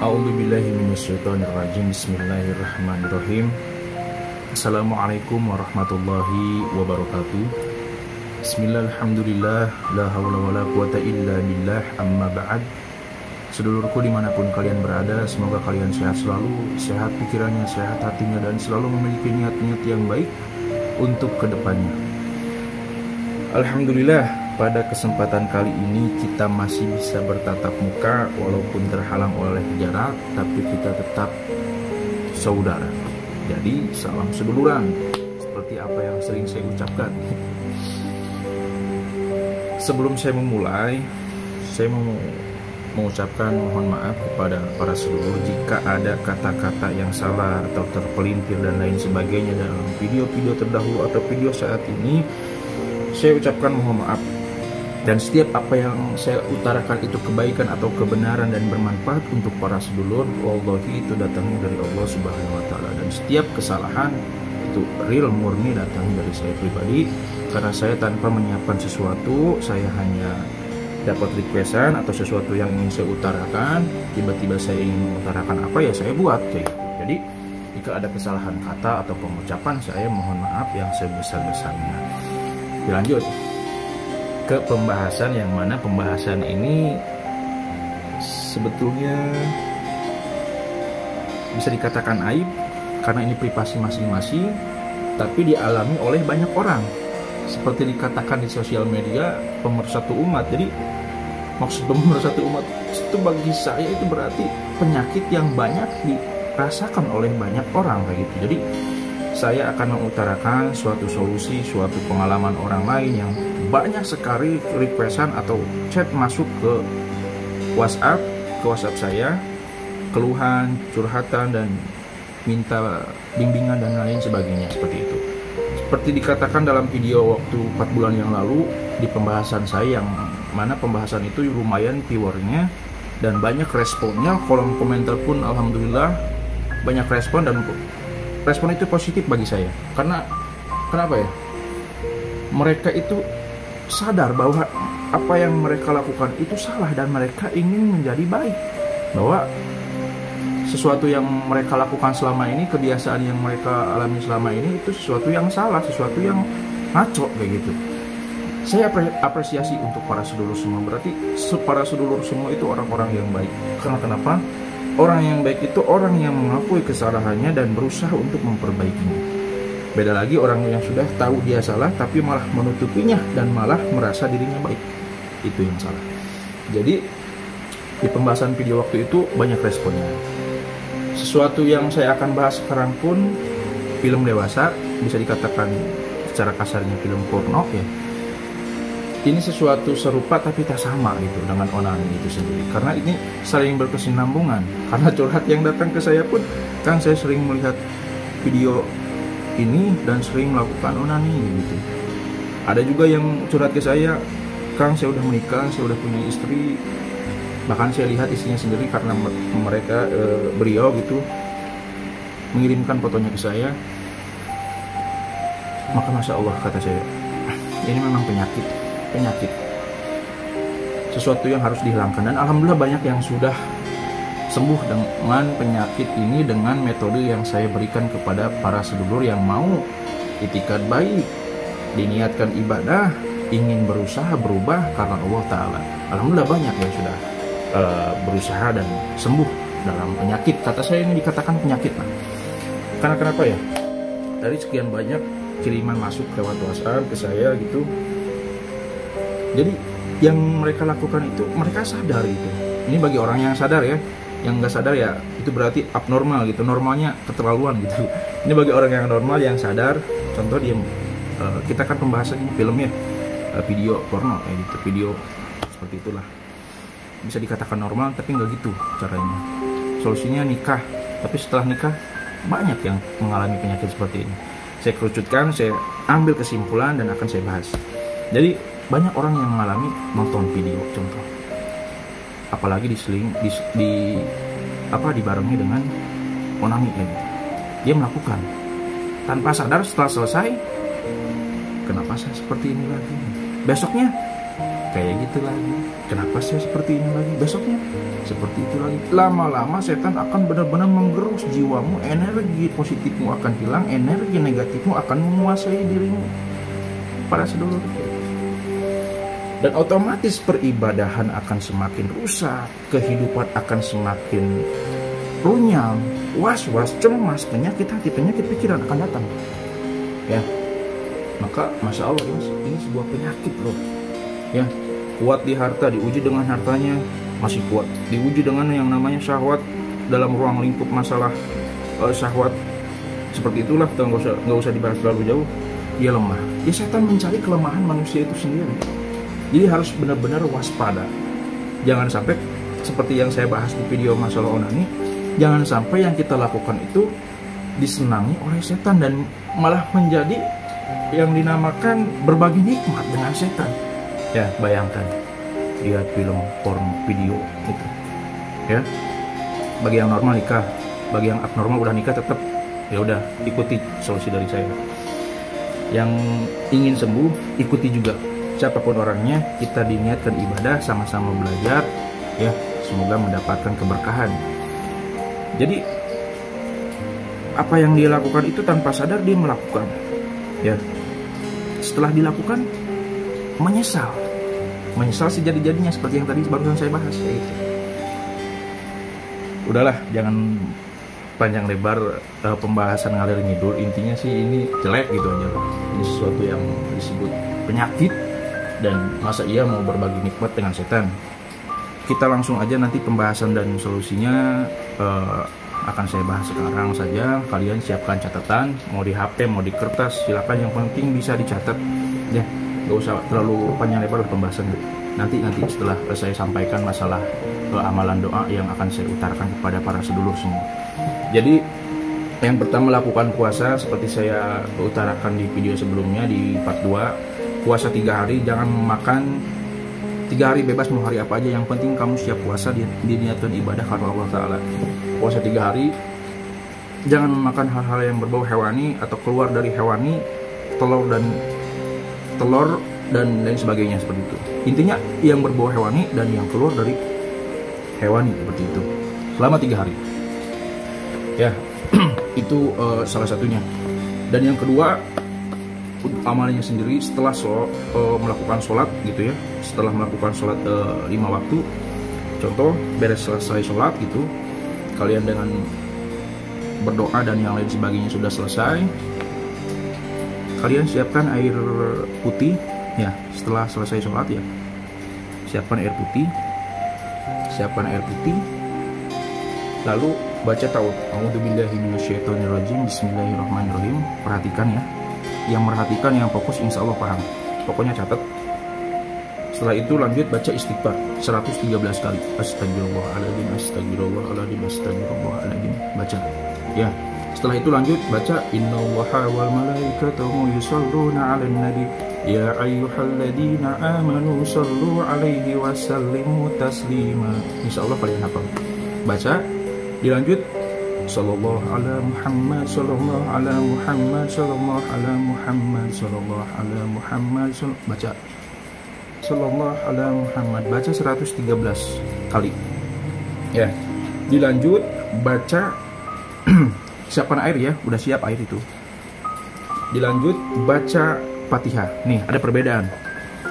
A'udzubillahi minasyaitonirrajim. Bismillahirrahmanirrahim. Assalamualaikum warahmatullahi wabarakatuh. Bismillah, alhamdulillah, la hawla wa la quwata illa billah, amma ba'd. Sedulurku dimanapun kalian berada, semoga kalian sehat selalu, sehat pikirannya, sehat hatinya, dan selalu memiliki niat-niat yang baik untuk kedepannya. Alhamdulillah, pada kesempatan kali ini kita masih bisa bertatap muka walaupun terhalang oleh jarak, tapi kita tetap saudara. Jadi salam seduluran, seperti apa yang sering saya ucapkan. Sebelum saya memulai, saya mau mengucapkan mohon maaf kepada para sedulur jika ada kata-kata yang salah atau terpelintir dan lain sebagainya dalam video-video terdahulu atau video saat ini. Saya ucapkan mohon maaf. Dan setiap apa yang saya utarakan itu kebaikan atau kebenaran dan bermanfaat untuk para sedulur, wallahi itu datangnya dari Allah Subhanahu wa taala. Dan setiap kesalahan itu real murni datangnya dari saya pribadi, karena saya tanpa menyiapkan sesuatu, saya hanya dapat requestan atau sesuatu yang ingin saya utarakan, tiba-tiba saya ingin mengutarakan apa ya saya buat kayak gitu. Jadi jika ada kesalahan kata atau pengucapan, saya mohon maaf yang sebesar-besarnya. Dilanjut ke pembahasan, yang mana pembahasan ini sebetulnya bisa dikatakan aib karena ini privasi masing-masing, tapi dialami oleh banyak orang. Seperti dikatakan di sosial media, pemersatu umat. Jadi maksud pemersatu umat itu bagi saya itu berarti penyakit yang banyak dirasakan oleh banyak orang kayak gitu. Jadi saya akan mengutarakan suatu solusi, suatu pengalaman orang lain yang banyak sekali requestan atau chat masuk ke WhatsApp saya, keluhan, curhatan, dan minta bimbingan dan lain sebagainya seperti itu. Seperti dikatakan dalam video waktu 4 bulan yang lalu di pembahasan saya, yang mana pembahasan itu lumayan viewernya dan banyak responnya, kolom komentar pun alhamdulillah banyak respon, dan respon itu positif bagi saya. Karena kenapa ya? Mereka itu sadar bahwa apa yang mereka lakukan itu salah dan mereka ingin menjadi baik. Bahwa sesuatu yang mereka lakukan selama ini, kebiasaan yang mereka alami selama ini itu sesuatu yang salah, sesuatu yang ngaco kayak gitu. Saya apresiasi untuk para sedulur semua. Berarti para sedulur semua itu orang-orang yang baik. Karena kenapa? Orang yang baik itu orang yang mengakui kesalahannya dan berusaha untuk memperbaikinya. Beda lagi orang yang sudah tahu dia salah tapi malah menutupinya dan malah merasa dirinya baik. Itu yang salah. Jadi di pembahasan video waktu itu banyak responnya. Sesuatu yang saya akan bahas sekarang pun film dewasa, bisa dikatakan secara kasarnya film porno ya. Ini sesuatu serupa tapi tak sama gitu dengan onani itu sendiri, karena ini saling berkesinambungan. Karena curhat yang datang ke saya pun kan saya sering melihat video ini dan sering melakukan onani gitu. Ada juga yang curhat ke saya, Kang saya udah menikah, saya udah punya istri, bahkan saya lihat istrinya sendiri karena mereka beliau gitu mengirimkan fotonya ke saya. Maka masya Allah kata saya, ini memang penyakit, sesuatu yang harus dihilangkan. Dan alhamdulillah banyak yang sudah sembuh dengan penyakit ini dengan metode yang saya berikan kepada para sedulur yang mau itikad baik, diniatkan ibadah, ingin berusaha berubah karena Allah Ta'ala. Alhamdulillah banyak yang sudah berusaha dan sembuh dalam penyakit. Kata saya ini dikatakan penyakit lah. Karena kenapa ya? Dari sekian banyak kiriman masuk lewat WhatsApp ke saya gitu, jadi yang mereka lakukan itu mereka sadar gitu. Ini bagi orang yang sadar ya. Yang nggak sadar ya itu berarti abnormal gitu. Normalnya keterlaluan gitu. Ini bagi orang yang normal yang sadar. Contoh dia kita kan pembahasan ini filmnya video porno kayak gitu, video seperti itulah. Bisa dikatakan normal tapi nggak gitu caranya. Solusinya nikah. Tapi setelah nikah banyak yang mengalami penyakit seperti ini. Saya kerucutkan, saya ambil kesimpulan dan akan saya bahas. Jadi banyak orang yang mengalami nonton video contoh, apalagi dibarengi dengan onani gitu. Dia melakukan tanpa sadar, setelah selesai, kenapa saya seperti ini lagi? Besoknya kayak gitu lagi. Kenapa saya seperti ini lagi? Besoknya seperti itu lagi. Lama-lama setan akan benar-benar menggerus jiwamu, energi positifmu akan hilang, energi negatifmu akan menguasai dirimu. Para sedulur, dan otomatis peribadahan akan semakin rusak, kehidupan akan semakin runyam, was-was, cemas, penyakit hati, penyakit pikiran akan datang. Ya, maka masya Allah ini sebuah penyakit loh. Ya, kuat di harta, diuji dengan hartanya masih kuat, diuji dengan yang namanya syahwat dalam ruang lingkup masalah syahwat seperti itulah, nggak usah dibahas terlalu jauh. Dia lemah. Ya, setan mencari kelemahan manusia itu sendiri. Jadi harus benar-benar waspada. Jangan sampai seperti yang saya bahas di video masalah onani, jangan sampai yang kita lakukan itu disenangi oleh setan dan malah menjadi yang dinamakan berbagi nikmat dengan setan. Ya, bayangkan lihat film porn video gitu. Ya. Bagi yang normal nikah, bagi yang abnormal udah nikah tetap ya udah ikuti solusi dari saya. Yang ingin sembuh ikuti juga. Siapapun orangnya, kita diniatkan ibadah, sama-sama belajar, ya, semoga mendapatkan keberkahan. Jadi apa yang dia lakukan itu tanpa sadar dia melakukan, ya. Setelah dilakukan menyesal sejadi-jadinya seperti yang tadi barusan saya bahas, ya itu. Udahlah, jangan panjang lebar pembahasan ngalir ngidul. Intinya sih ini jelek gitu aja. Ini sesuatu yang disebut penyakit. Dan masa ia mau berbagi nikmat dengan setan? Kita langsung aja nanti pembahasan dan solusinya akan saya bahas sekarang saja. Kalian siapkan catatan, mau di HP, mau di kertas, silakan. Yang penting bisa dicatat, ya. Gak usah terlalu panjang lebar pembahasannya. Nanti setelah saya sampaikan masalah amalan doa yang akan saya utarakan kepada para sedulur semua. Jadi yang pertama, lakukan puasa seperti saya utarakan di video sebelumnya di part 2. Puasa 3 hari, jangan makan 3 hari, bebas mau hari apa aja, yang penting kamu siap puasa, diniatkan ibadah karena Allah Ta'ala. Puasa 3 hari, jangan makan hal-hal yang berbau hewani atau keluar dari hewani, telur dan lain sebagainya seperti itu. Intinya yang berbau hewani dan yang keluar dari hewani seperti itu selama 3 hari. Ya, itu salah satunya. Dan yang kedua, amalnya sendiri setelah melakukan sholat gitu ya, setelah melakukan sholat 5 waktu, contoh beres selesai sholat gitu, kalian dengan berdoa dan yang lain sebagainya sudah selesai, kalian siapkan air putih ya. Setelah selesai sholat ya, siapkan air putih, lalu baca ta'awudz, a'udzubillahi minasyaitonirrajim, bismillahirrahmanirrahim. Perhatikan ya, yang merhatikan, yang fokus insya Allah paham. Pokoknya catat. Setelah itu lanjut baca istighfar 113 kali. Astagfirullahaladzim, astagfirullahaladzim, astagfirullahaladzim. Baca ya. Setelah itu lanjut baca innallaha wal malaikatahu yusholluna 'alan nabi ya ayyuhalladzina amanu shallu 'alaihi wa sallimu taslima. Insyaallah kalian hafal. Baca, dilanjut sallallahu ala Muhammad, sallallahu ala Muhammad, sallallahu ala Muhammad, sallallahu ala Muhammad, baca sallallahu ala Muhammad, baca 113 kali ya. Dilanjut baca siapkan air ya, udah siap air itu. Dilanjut baca Fatihah. Nih ada perbedaan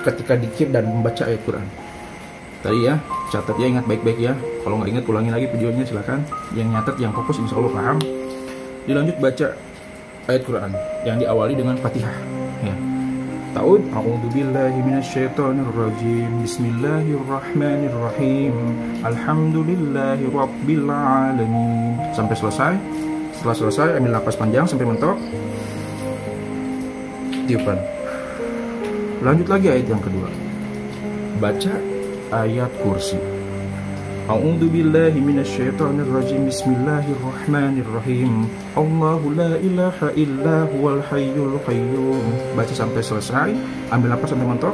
ketika dzikir dan membaca ayat Quran tadi ya. Catat ya, ingat baik-baik ya. Kalau nggak ingat ulangi lagi videonya silakan. Yang nyatet, yang fokus insya Allah paham. Dilanjut baca ayat Quran yang diawali dengan Fatihah ya. Ta'awudz, a'udzubillahi minasyaitonirrajim, bismillahirrahmanirrahim, alhamdulillahi rabbil alamin, sampai selesai. Setelah selesai ambil napas panjang sampai mentok, tiupan. Lanjut lagi ayat yang kedua, baca ayat kursi. A'udzubillahi minasyaitonirrajim, bismillahirrahmanirrahim, Allahu la ilaha illa huwal hayyul qayyum. Baca sampai selesai, ambil napas sampai mentok,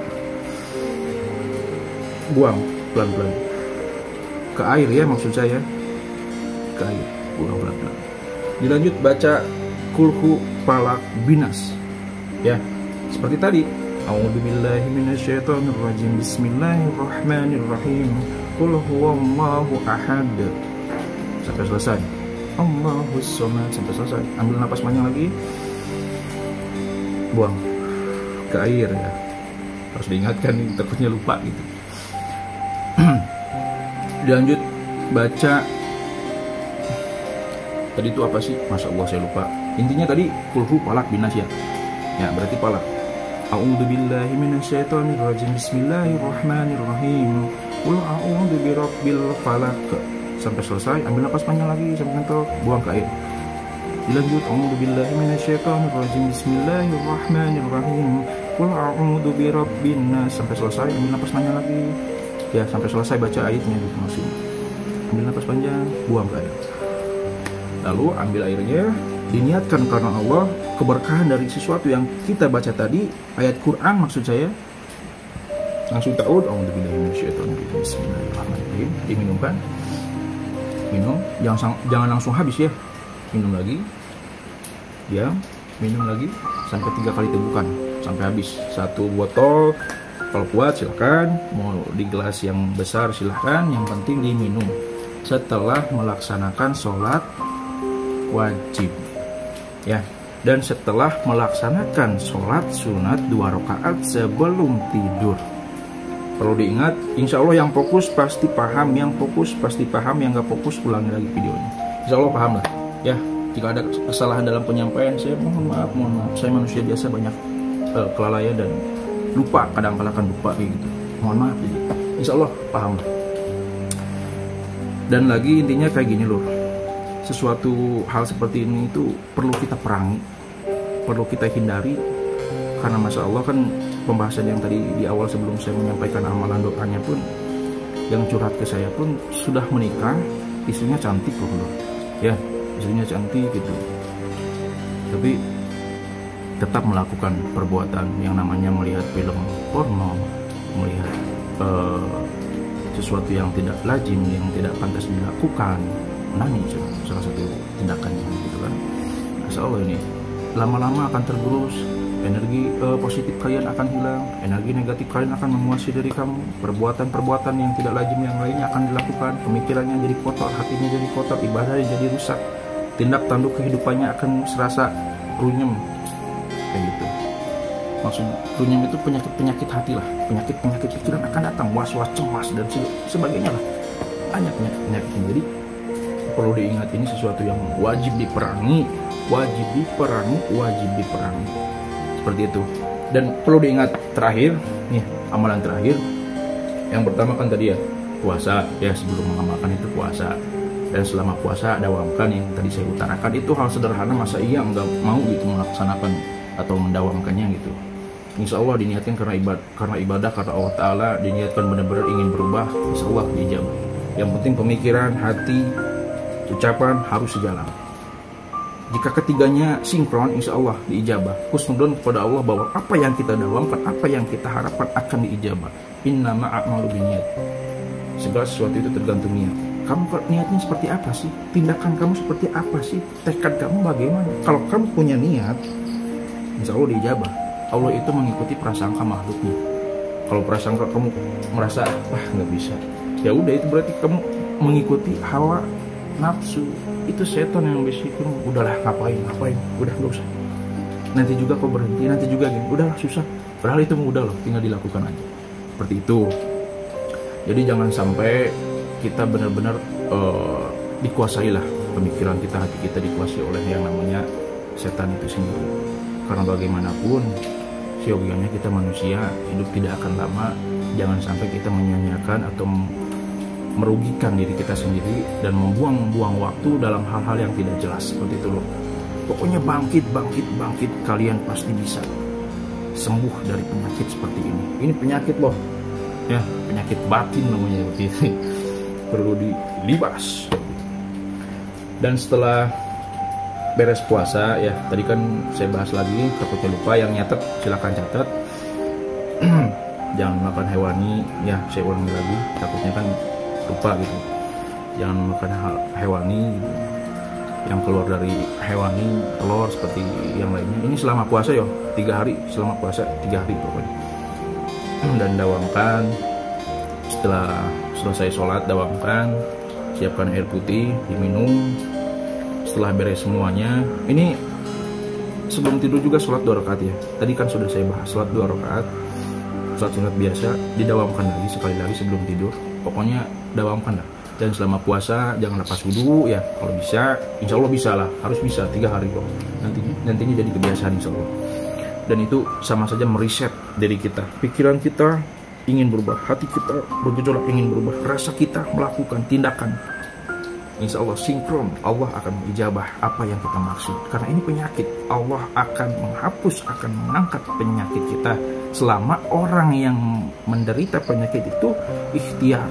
buang pelan-pelan ke air ya, maksud saya ke air, buang pelan-pelan. Dilanjut baca kulhu, falak, binas ya, seperti tadi A'udzubillahi minasyaitonirrajim. Bismillahirrahmanirrahim. Qul huwallahu ahad. Sampai selesai. Allahus somad sampai selesai. Ambil napas panjang lagi. Buang ke air ya. Harus diingatkan nih, takutnya lupa gitu. Dilanjut baca. Tadi itu apa sih? Masya Allah saya lupa. Intinya tadi kulhu palak binas ya. Ya berarti palak. A'udzubillahi minasyaitonirrajim. Bismillahirrahmanirrahim. Qul a'udzu birabbil falaq. Sampai selesai, ambil napas panjang lagi sampai mentok, buang ke air. Dilanjut a'udzubillahi minasyaitonirrajim. Bismillahirrahmanirrahim. Qul a'udzu birabbin nas. Sampai selesai, ambil napas panjang lagi. Ya, sampai selesai baca ayatnya gitu maksudnya. Ambil napas panjang, buang ke air. Lalu ambil airnya, diniatkan karena Allah, keberkahan dari sesuatu yang kita baca tadi, ayat Quran maksud saya. Langsung ta'ud, a'udzubillahi minasyaitonirrajim. Bismillahirrahmanirrahim. Diminumkan. Minum, jangan langsung habis ya. Minum lagi. Ya, minum lagi sampai 3 kali tegukan sampai habis. 1 botol kalau kuat silakan, mau di gelas yang besar silakan, yang penting diminum setelah melaksanakan sholat wajib ya, dan setelah melaksanakan sholat sunat 2 rakaat sebelum tidur. Perlu diingat, insya Allah yang fokus pasti paham, yang fokus pasti paham, yang gak fokus ulangi lagi videonya. Insya Allah paham lah ya. Jika ada kesalahan dalam penyampaian, saya mohon maaf. Saya manusia biasa, banyak kelalaian dan lupa, kadang-kadang kan lupa kayak gitu. Mohon maaf. Jadi insya Allah paham lah. Dan lagi intinya kayak gini loh, sesuatu hal seperti ini itu perlu kita perangi, perlu kita hindari. Karena Masya Allah kan pembahasan yang tadi di awal sebelum saya menyampaikan amalan doanya pun, yang curhat ke saya pun sudah menikah, istrinya cantik loh ya, istrinya cantik gitu, tapi tetap melakukan perbuatan yang namanya melihat film porno, melihat sesuatu yang tidak lazim, yang tidak pantas dilakukan, menangis salah satu tindakannya gitu kan. Masya Allah, ini lama-lama akan tergerus, energi positif kalian akan hilang, energi negatif kalian akan menguasai dari kamu, perbuatan-perbuatan yang tidak lazim yang lainnya akan dilakukan, pemikirannya jadi kotor, hatinya jadi kotor, ibadahnya jadi rusak, tindak tanduk kehidupannya akan serasa runyem kayak gitu. Maksud runyem itu penyakit hati lah, penyakit pikiran akan datang, was-was, cemas dan sebagainya lah, banyak penyakit. Jadi perlu diingat, ini sesuatu yang wajib diperangi, seperti itu. Dan perlu diingat terakhir nih, amalan terakhir yang pertama kan tadi ya puasa ya, sebelum mengamalkan itu puasa, dan selama puasa dawamkan yang tadi saya utarakan. Itu hal sederhana, masa iya nggak mau gitu melaksanakan atau mendawamkannya gitu. Insya Allah diniatkan karena ibadah karena Allah Ta'ala, diniatkan benar-benar ingin berubah, insya Allah dijawab. Yang penting pemikiran, hati, ucapan harus sejalan. Jika ketiganya sinkron, insya Allah diijabah. Husnudon kepada Allah bahwa apa yang kita dawamkan, apa yang kita harapkan akan diijabah. Innama a'malu binniyat. Segala sesuatu itu tergantung niat. Kamu niatnya seperti apa sih? Tindakan kamu seperti apa sih? Tekad kamu bagaimana? Kalau kamu punya niat, insya Allah diijabah. Allah itu mengikuti prasangka makhluknya. Kalau prasangka kamu merasa wah nggak bisa, ya udah, itu berarti kamu mengikuti hawa nafsu. Itu setan yang bisikin, udahlah ngapain, udah nggak usah. Nanti juga kau berhenti, nanti juga gini, udahlah susah. Padahal itu mudah loh, tinggal dilakukan aja. Seperti itu. Jadi jangan sampai kita benar-benar dikuasai lah pemikiran kita, hati kita dikuasai oleh yang namanya setan itu sendiri. Karena bagaimanapun siogianya kita manusia, hidup tidak akan lama. Jangan sampai kita menyanyiakan atau merugikan diri kita sendiri dan membuang-buang waktu dalam hal-hal yang tidak jelas seperti itu loh. Pokoknya bangkit, kalian pasti bisa sembuh dari penyakit seperti ini. Ini penyakit loh ya, penyakit batin namanya seperti itu. Perlu dilibas. Dan setelah beres puasa ya, tadi kan saya bahas lagi, takutnya lupa, yang nyatet silakan catat. Jangan makan hewani ya, saya ulangi lagi, takutnya kan lupa gitu. Jangan makan hewani gitu. yang keluar dari hewani, telur seperti yang lainnya. Ini selama puasa ya, 3 hari, selama puasa 3 hari pokoknya. Dan dawamkan, setelah selesai sholat dawamkan, siapkan air putih diminum. Setelah beres semuanya, ini sebelum tidur juga sholat 2 rakaat ya. Tadi kan sudah saya bahas, sholat 2 rakaat, sholat sunat biasa, didawamkan lagi sekali lagi sebelum tidur. Pokoknya dawamkan lah. Dan selama puasa jangan lepas wudhu ya, kalau bisa, insya Allah bisa lah, harus bisa 3 hari kok. Nantinya jadi kebiasaan insya Allah. Dan itu sama saja meriset diri kita, pikiran kita ingin berubah, hati kita bergejolak ingin berubah, rasa kita melakukan tindakan. Insya Allah sinkron, Allah akan ijabah apa yang kita maksud. Karena ini penyakit, Allah akan menghapus, akan mengangkat penyakit kita selama orang yang menderita penyakit itu ikhtiar.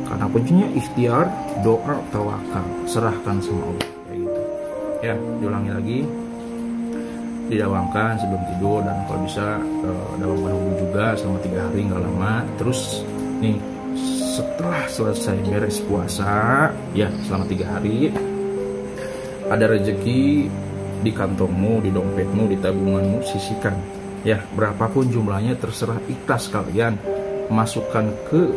Karena kuncinya ikhtiar, doa, tawakal, serahkan sama Allah. Kayak gitu. Ya, diulangi lagi, didawamkan sebelum tidur, dan kalau bisa dawamkan wudhu juga selama 3 hari, nggak lama. Terus nih, setelah selesai beres puasa ya selama 3 hari, ada rezeki di kantongmu, di dompetmu, di tabunganmu, sisihkan ya, berapapun jumlahnya terserah, ikhlas kalian masukkan ke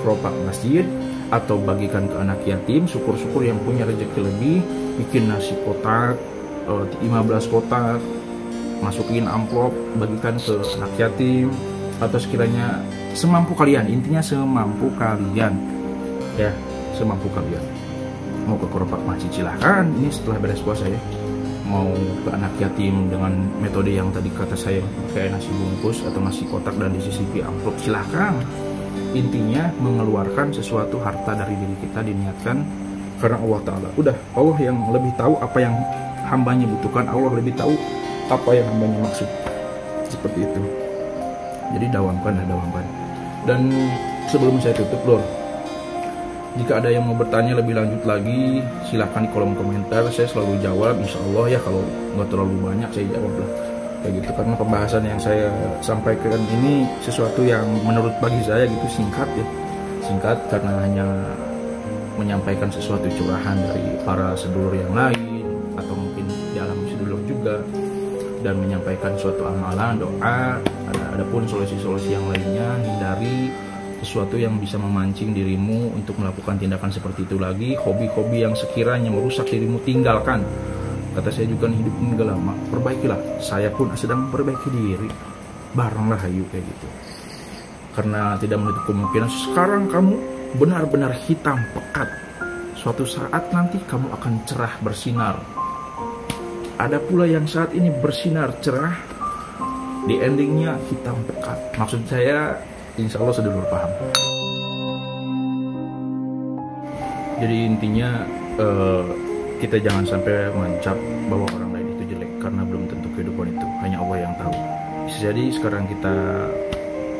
keropak masjid atau bagikan ke anak yatim. Syukur-syukur yang punya rezeki lebih, bikin nasi kotak 15 kotak, masukin amplop, bagikan ke anak yatim, atau sekiranya semampu kalian. Intinya semampu kalian ya, semampu kalian. Mau ke keropak masjid silahkan, ini setelah beres puasa ya. Mau ke anak yatim dengan metode yang tadi kata saya, kayak nasi bungkus atau nasi kotak dan disisipi amplop, silahkan. Intinya mengeluarkan sesuatu harta dari diri kita, diniatkan karena Allah Ta'ala. Udah, Allah yang lebih tahu apa yang hambanya butuhkan, Allah lebih tahu apa yang hambanya maksud. Seperti itu. Jadi dawamkan dan dawamkan. Dan sebelum saya tutup Lor, jika ada yang mau bertanya lebih lanjut lagi, silahkan di kolom komentar. Saya selalu jawab insya Allah ya, kalau nggak terlalu banyak saya jawab lah. Kayak gitu, karena pembahasan yang saya sampaikan ini sesuatu yang menurut bagi saya gitu singkat ya. Singkat karena hanya menyampaikan sesuatu curahan dari para sedulur yang lain, atau mungkin dialami sedulur juga, dan menyampaikan suatu amalan, doa. Adapun solusi-solusi yang lainnya, hindari sesuatu yang bisa memancing dirimu untuk melakukan tindakan seperti itu lagi. Hobi-hobi yang sekiranya merusak dirimu, tinggalkan. Kata saya juga, hidup ini gak lama, perbaikilah. Saya pun sedang memperbaiki diri, barenglah hayu kayak gitu. Karena tidak menutup kemungkinan sekarang kamu benar-benar hitam pekat, suatu saat nanti kamu akan cerah bersinar. Ada pula yang saat ini bersinar cerah, di endingnya hitam pekat. Maksud saya, insya Allah sedulur paham. Jadi intinya kita jangan sampai mencap bahwa orang lain itu jelek, karena belum tentu kehidupan itu hanya Allah yang tahu. Bisa jadi sekarang kita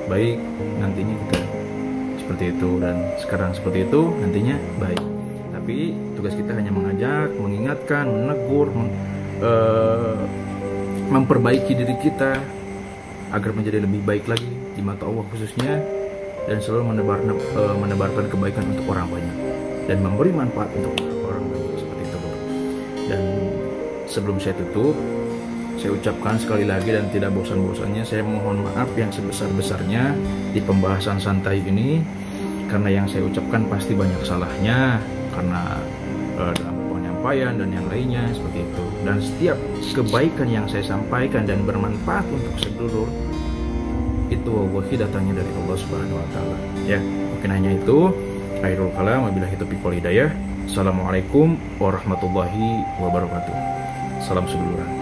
baik, nantinya kita seperti itu, dan sekarang seperti itu, nantinya baik. Tapi tugas kita hanya mengajak, mengingatkan, menegur, memperbaiki diri kita agar menjadi lebih baik lagi di mata Allah khususnya, dan selalu menebarkan kebaikan untuk orang banyak dan memberi manfaat untuk orang banyak. Seperti itu. Dan sebelum saya tutup, saya ucapkan sekali lagi dan tidak bosan-bosannya, saya mohon maaf yang sebesar-besarnya di pembahasan santai ini, karena yang saya ucapkan pasti banyak salahnya, karena dalam penyampaian dan yang lainnya seperti itu. Dan setiap kebaikan yang saya sampaikan dan bermanfaat untuk sedulur, itu wallahi datangnya dari Allah Subhanahu wa Ta'ala. Ya, mungkin hanya itu. Khairul kalam, wabillahi taufiq wal hidayah. Assalamualaikum warahmatullahi wabarakatuh. Salam seduluran.